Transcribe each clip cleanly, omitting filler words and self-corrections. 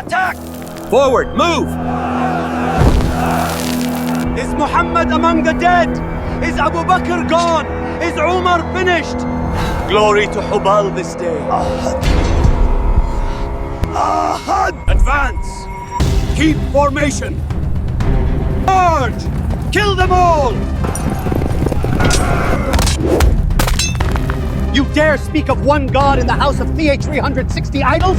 Attack! Forward, move! Is Muhammad among the dead? Is Abu Bakr gone? Is Umar finished? Glory to Hubal this day. Advance! Keep formation! Charge! Kill them all! You dare speak of one God in the house of TH360 idols?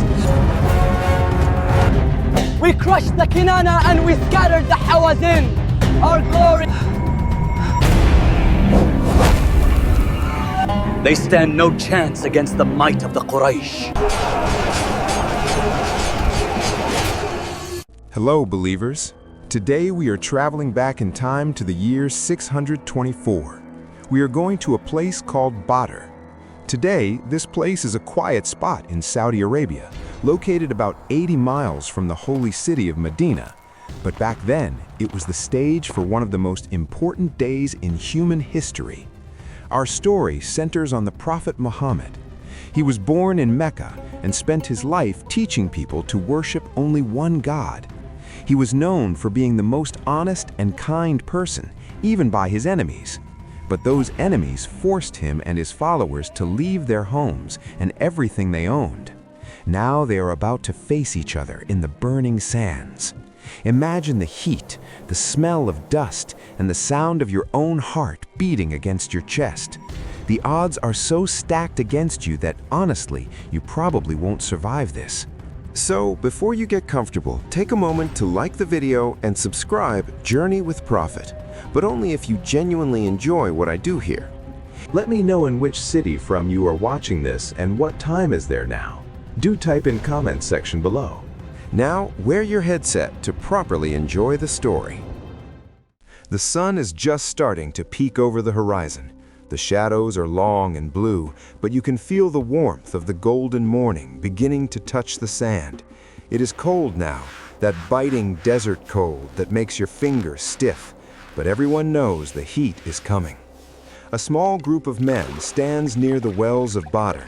We crushed the Kinana and we scattered the Hawazin. Our glory. They stand no chance against the might of the Quraysh. Hello, believers. Today we are traveling back in time to the year 624. We are going to a place called Badr. Today, this place is a quiet spot in Saudi Arabia, located about 80 miles from the holy city of Medina. But back then, it was the stage for one of the most important days in human history. Our story centers on the Prophet Muhammad. He was born in Mecca and spent his life teaching people to worship only one God. He was known for being the most honest and kind person, even by his enemies. But those enemies forced him and his followers to leave their homes and everything they owned. Now they are about to face each other in the burning sands. Imagine the heat, the smell of dust, and the sound of your own heart beating against your chest. The odds are so stacked against you that honestly, you probably won't survive this. So, before you get comfortable, take a moment to like the video and subscribe Journey with Prophet, but only if you genuinely enjoy what I do here. Let me know in which city from you are watching this and what time is there now. Do type in comments section below. Now, wear your headset to properly enjoy the story. The sun is just starting to peek over the horizon. The shadows are long and blue, but you can feel the warmth of the golden morning beginning to touch the sand. It is cold now, that biting desert cold that makes your fingers stiff, but everyone knows the heat is coming. A small group of men stands near the Wells of Badr.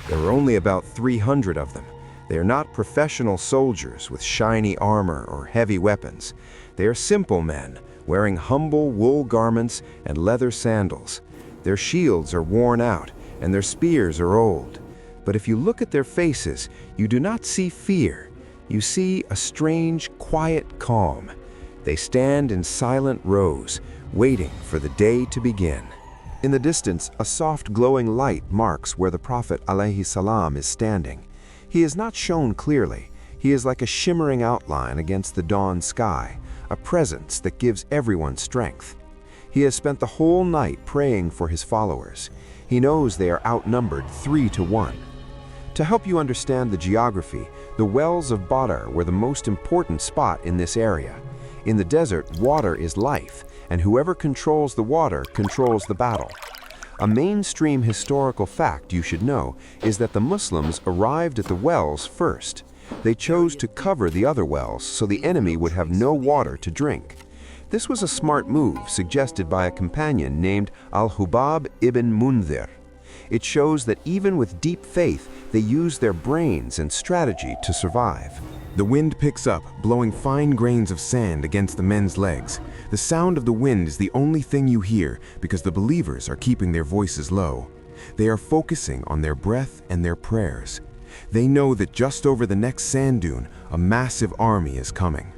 There are only about 300 of them. They are not professional soldiers with shiny armor or heavy weapons. They are simple men, wearing humble wool garments and leather sandals. Their shields are worn out, and their spears are old. But if you look at their faces, you do not see fear. You see a strange, quiet calm. They stand in silent rows, waiting for the day to begin. In the distance, a soft glowing light marks where the Prophet ﷺ is standing. He is not shown clearly. He is like a shimmering outline against the dawn sky, a presence that gives everyone strength. He has spent the whole night praying for his followers. He knows they are outnumbered 3-1. To help you understand the geography, the Wells of Badr were the most important spot in this area. In the desert, water is life, and whoever controls the water controls the battle. A mainstream historical fact you should know is that the Muslims arrived at the wells first. They chose to cover the other wells so the enemy would have no water to drink. This was a smart move suggested by a companion named Al-Hubab ibn Mundhir. It shows that even with deep faith, they use their brains and strategy to survive. The wind picks up, blowing fine grains of sand against the men's legs. The sound of the wind is the only thing you hear because the believers are keeping their voices low. They are focusing on their breath and their prayers. They know that just over the next sand dune, a massive army is coming.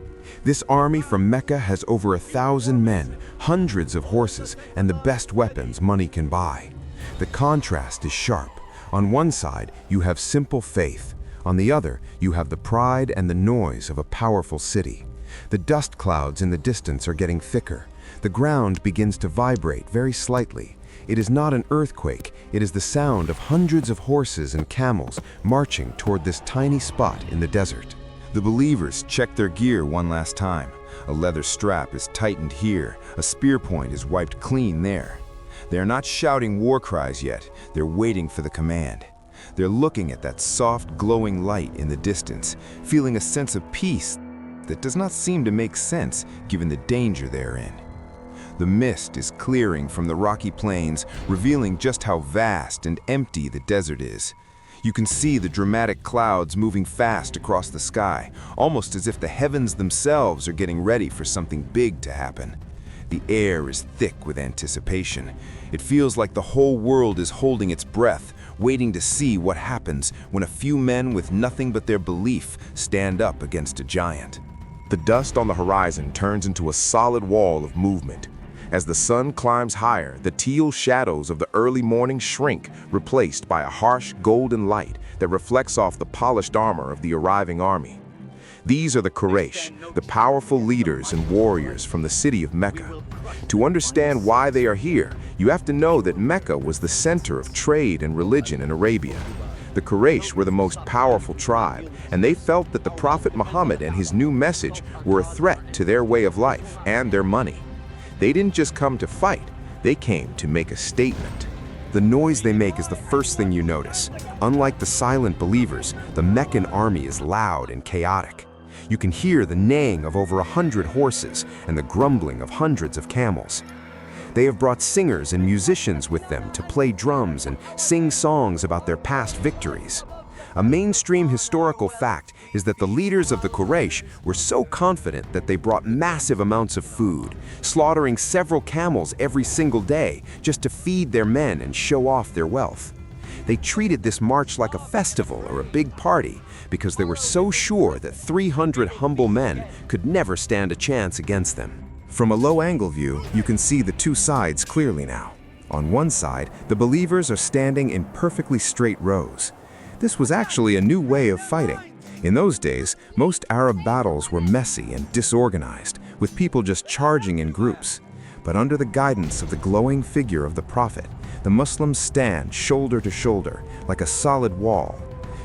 This army from Mecca has over 1,000 men, hundreds of horses, and the best weapons money can buy. The contrast is sharp. On one side, you have simple faith. On the other, you have the pride and the noise of a powerful city. The dust clouds in the distance are getting thicker. The ground begins to vibrate very slightly. It is not an earthquake, it is the sound of hundreds of horses and camels marching toward this tiny spot in the desert. The believers check their gear one last time. A leather strap is tightened here, a spear point is wiped clean there. They are not shouting war cries yet, they're waiting for the command. They're looking at that soft, glowing light in the distance, feeling a sense of peace that does not seem to make sense given the danger they're in. The mist is clearing from the rocky plains, revealing just how vast and empty the desert is. You can see the dramatic clouds moving fast across the sky, almost as if the heavens themselves are getting ready for something big to happen. The air is thick with anticipation. It feels like the whole world is holding its breath, waiting to see what happens when a few men with nothing but their belief stand up against a giant. The dust on the horizon turns into a solid wall of movement. As the sun climbs higher, the teal shadows of the early morning shrink, replaced by a harsh golden light that reflects off the polished armor of the arriving army. These are the Quraysh, the powerful leaders and warriors from the city of Mecca. To understand why they are here, you have to know that Mecca was the center of trade and religion in Arabia. The Quraysh were the most powerful tribe, and they felt that the Prophet Muhammad and his new message were a threat to their way of life and their money. They didn't just come to fight, they came to make a statement. The noise they make is the first thing you notice. Unlike the silent believers, the Meccan army is loud and chaotic. You can hear the neighing of over 100 horses and the grumbling of hundreds of camels. They have brought singers and musicians with them to play drums and sing songs about their past victories. A mainstream historical fact is that the leaders of the Quraysh were so confident that they brought massive amounts of food, slaughtering several camels every single day just to feed their men and show off their wealth. They treated this march like a festival or a big party because they were so sure that 300 humble men could never stand a chance against them. From a low-angle view, you can see the two sides clearly now. On one side, the believers are standing in perfectly straight rows. This was actually a new way of fighting. In those days, most Arab battles were messy and disorganized, with people just charging in groups. But under the guidance of the glowing figure of the Prophet, the Muslims stand shoulder to shoulder, like a solid wall.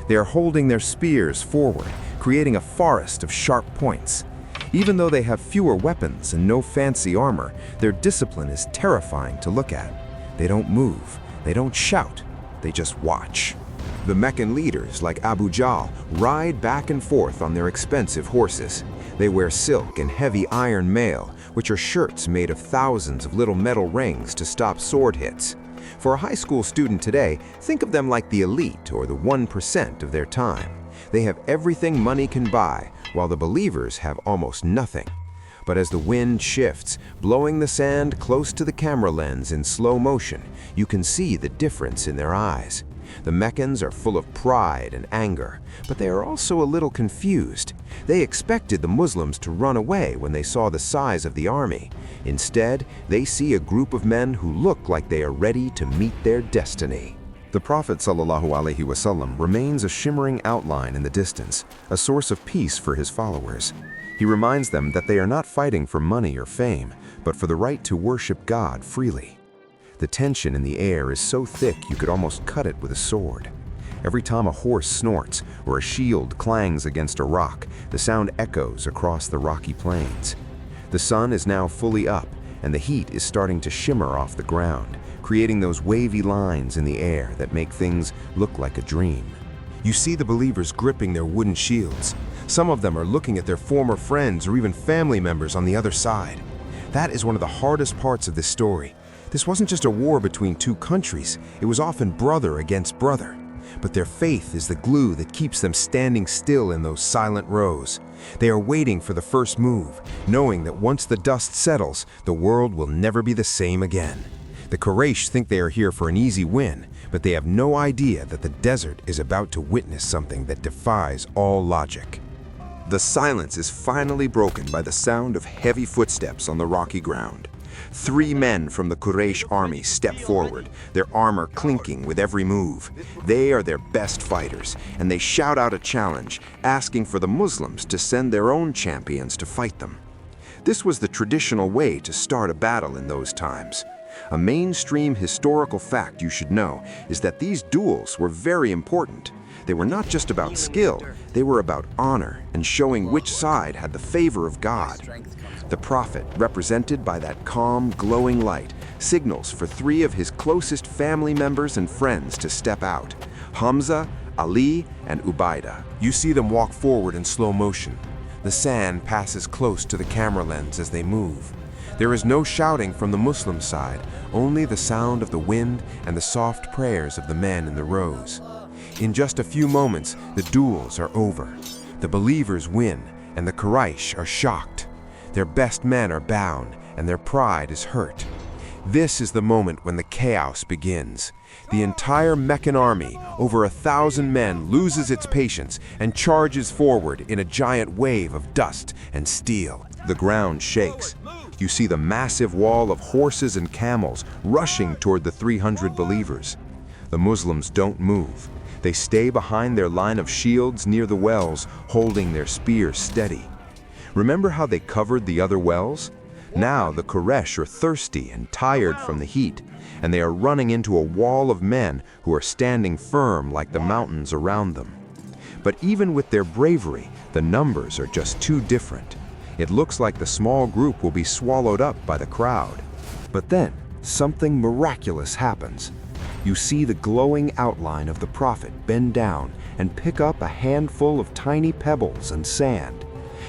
They are holding their spears forward, creating a forest of sharp points. Even though they have fewer weapons and no fancy armor, their discipline is terrifying to look at. They don't move, they don't shout, they just watch. The Meccan leaders, like Abu Jahl, ride back and forth on their expensive horses. They wear silk and heavy iron mail, which are shirts made of thousands of little metal rings to stop sword hits. For a high school student today, think of them like the elite or the 1% of their time. They have everything money can buy, while the believers have almost nothing. But as the wind shifts, blowing the sand close to the camera lens in slow motion, you can see the difference in their eyes. The Meccans are full of pride and anger, but they are also a little confused. They expected the Muslims to run away when they saw the size of the army. Instead, they see a group of men who look like they are ready to meet their destiny. The Prophet ﷺ remains a shimmering outline in the distance, a source of peace for his followers. He reminds them that they are not fighting for money or fame, but for the right to worship God freely. The tension in the air is so thick you could almost cut it with a sword. Every time a horse snorts or a shield clangs against a rock, the sound echoes across the rocky plains. The sun is now fully up, and the heat is starting to shimmer off the ground, creating those wavy lines in the air that make things look like a dream. You see the believers gripping their wooden shields. Some of them are looking at their former friends or even family members on the other side. That is one of the hardest parts of this story. This wasn't just a war between two countries, it was often brother against brother. But their faith is the glue that keeps them standing still in those silent rows. They are waiting for the first move, knowing that once the dust settles, the world will never be the same again. The Quraysh think they are here for an easy win, but they have no idea that the desert is about to witness something that defies all logic. The silence is finally broken by the sound of heavy footsteps on the rocky ground. 3 men from the Quraysh army step forward, their armor clinking with every move. They are their best fighters, and they shout out a challenge, asking for the Muslims to send their own champions to fight them. This was the traditional way to start a battle in those times. A mainstream historical fact you should know is that these duels were very important. They were not just about skill, they were about honor and showing which side had the favor of God. The Prophet, represented by that calm, glowing light, signals for 3 of his closest family members and friends to step out: Hamza, Ali, and Ubaidah. You see them walk forward in slow motion. The sand passes close to the camera lens as they move. There is no shouting from the Muslim side, only the sound of the wind and the soft prayers of the men in the rows. In just a few moments, the duels are over. The believers win, and the Quraysh are shocked. Their best men are bound, and their pride is hurt. This is the moment when the chaos begins. The entire Meccan army, over 1,000 men, loses its patience and charges forward in a giant wave of dust and steel. The ground shakes. You see the massive wall of horses and camels rushing toward the 300 believers. The Muslims don't move. They stay behind their line of shields near the wells, holding their spears steady. Remember how they covered the other wells? Now the Quraysh are thirsty and tired from the heat, and they are running into a wall of men who are standing firm like the mountains around them. But even with their bravery, the numbers are just too different. It looks like the small group will be swallowed up by the crowd. But then, something miraculous happens. You see the glowing outline of the Prophet bend down and pick up a handful of tiny pebbles and sand.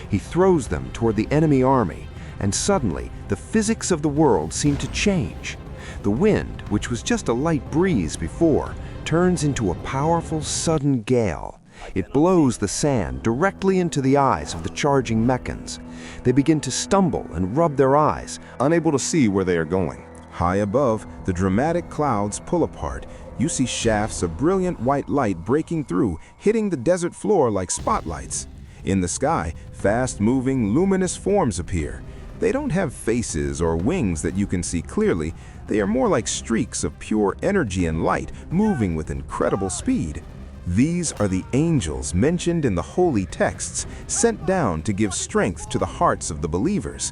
He throws them toward the enemy army, and suddenly the physics of the world seem to change. The wind, which was just a light breeze before, turns into a powerful sudden gale. It blows the sand directly into the eyes of the charging Meccans. They begin to stumble and rub their eyes, unable to see where they are going. High above, the dramatic clouds pull apart. You see shafts of brilliant white light breaking through, hitting the desert floor like spotlights. In the sky, fast-moving, luminous forms appear. They don't have faces or wings that you can see clearly. They are more like streaks of pure energy and light moving with incredible speed. These are the angels mentioned in the holy texts, sent down to give strength to the hearts of the believers.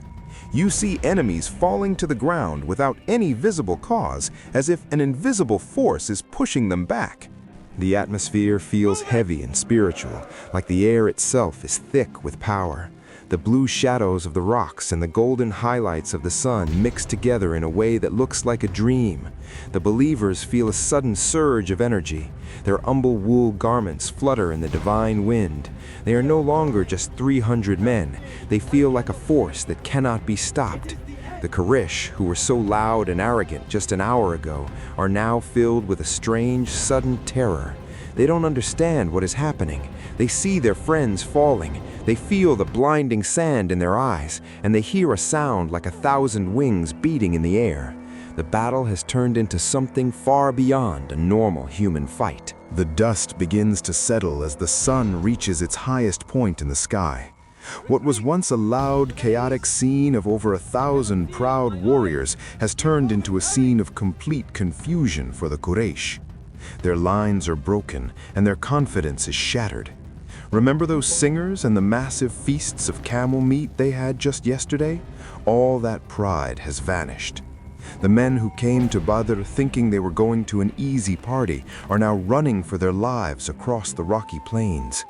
You see enemies falling to the ground without any visible cause, as if an invisible force is pushing them back. The atmosphere feels heavy and spiritual, like the air itself is thick with power. The blue shadows of the rocks and the golden highlights of the sun mix together in a way that looks like a dream. The believers feel a sudden surge of energy. Their humble wool garments flutter in the divine wind. They are no longer just 300 men. They feel like a force that cannot be stopped. The Quraysh, who were so loud and arrogant just an hour ago, are now filled with a strange, sudden terror. They don't understand what is happening. They see their friends falling. They feel the blinding sand in their eyes, and they hear a sound like 1,000 wings beating in the air. The battle has turned into something far beyond a normal human fight. The dust begins to settle as the sun reaches its highest point in the sky. What was once a loud, chaotic scene of over 1,000 proud warriors has turned into a scene of complete confusion for the Quraysh. Their lines are broken, and their confidence is shattered. Remember those singers and the massive feasts of camel meat they had just yesterday? All that pride has vanished. The men who came to Badr thinking they were going to an easy party are now running for their lives across the rocky plains.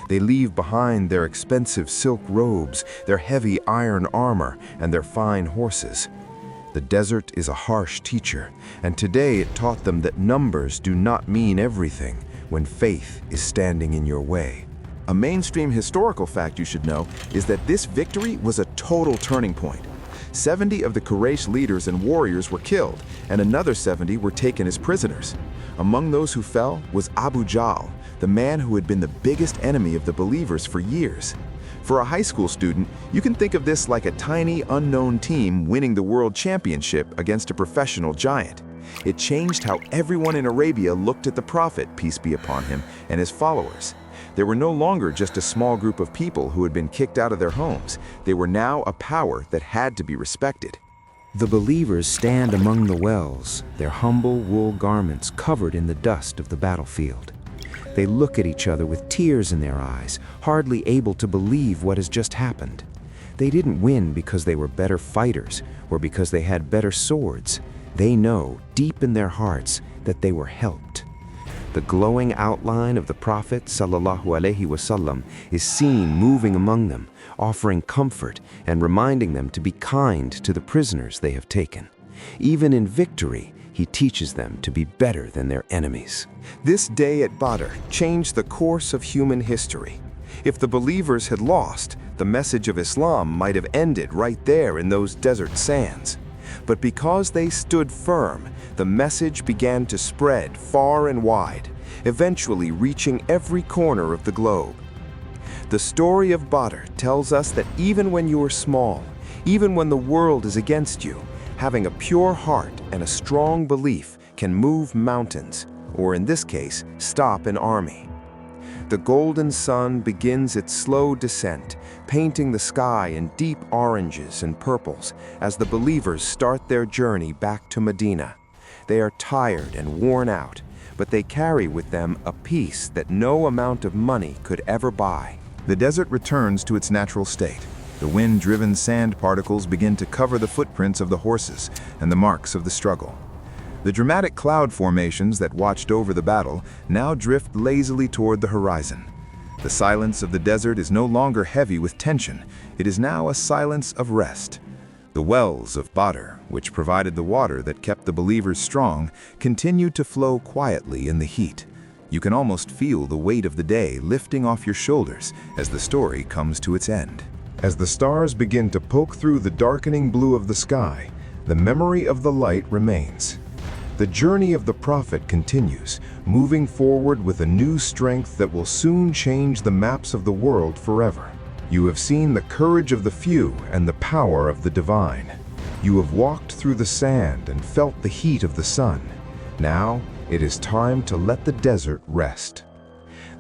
They leave behind their expensive silk robes, their heavy iron armor, and their fine horses. The desert is a harsh teacher, and today it taught them that numbers do not mean everything when faith is standing in your way. A mainstream historical fact you should know is that this victory was a total turning point. 70 of the Quraysh leaders and warriors were killed, and another 70 were taken as prisoners. Among those who fell was Abu Jahl, the man who had been the biggest enemy of the believers for years. For a high school student, you can think of this like a tiny, unknown team winning the world championship against a professional giant. It changed how everyone in Arabia looked at the Prophet, peace be upon him, and his followers. They were no longer just a small group of people who had been kicked out of their homes. They were now a power that had to be respected. The believers stand among the wells, their humble wool garments covered in the dust of the battlefield. They look at each other with tears in their eyes, hardly able to believe what has just happened. They didn't win because they were better fighters or because they had better swords. They know, deep in their hearts, that they were helped. The glowing outline of the Prophet ﷺ is seen moving among them, offering comfort and reminding them to be kind to the prisoners they have taken. Even in victory, he teaches them to be better than their enemies. This day at Badr changed the course of human history. If the believers had lost, the message of Islam might have ended right there in those desert sands. But because they stood firm, the message began to spread far and wide. eventually reaching every corner of the globe. The story of Badr tells us that even when you are small, even when the world is against you, having a pure heart and a strong belief can move mountains, or in this case, stop an army. The golden sun begins its slow descent, painting the sky in deep oranges and purples as the believers start their journey back to Medina. They are tired and worn out, but they carry with them a peace that no amount of money could ever buy. The desert returns to its natural state. The wind-driven sand particles begin to cover the footprints of the horses and the marks of the struggle. The dramatic cloud formations that watched over the battle now drift lazily toward the horizon. The silence of the desert is no longer heavy with tension. It is now a silence of rest. The Wells of Badr, which provided the water that kept the believers strong, continued to flow quietly in the heat. You can almost feel the weight of the day lifting off your shoulders as the story comes to its end. As the stars begin to poke through the darkening blue of the sky, the memory of the light remains. The journey of the prophet continues, moving forward with a new strength that will soon change the maps of the world forever. You have seen the courage of the few and the power of the divine. You have walked through the sand and felt the heat of the sun. Now, it is time to let the desert rest.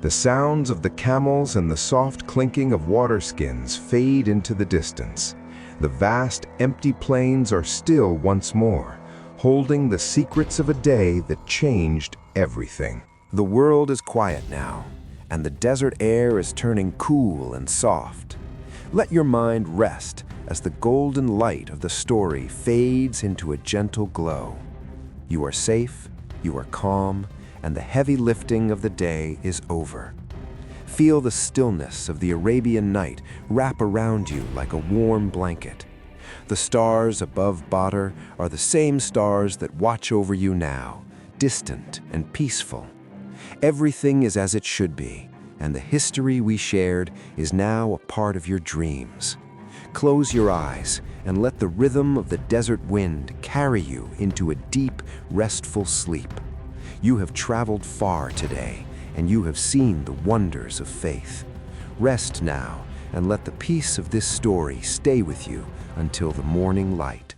The sounds of the camels and the soft clinking of water skins fade into the distance. The vast, empty plains are still once more, holding the secrets of a day that changed everything. The world is quiet now, and the desert air is turning cool and soft. Let your mind rest as the golden light of the story fades into a gentle glow. You are safe, you are calm, and the heavy lifting of the day is over. Feel the stillness of the Arabian night wrap around you like a warm blanket. The stars above Badr are the same stars that watch over you now, distant and peaceful. Everything is as it should be, and the history we shared is now a part of your dreams. Close your eyes and let the rhythm of the desert wind carry you into a deep, restful sleep. You have traveled far today, and you have seen the wonders of faith. Rest now, and let the peace of this story stay with you until the morning light.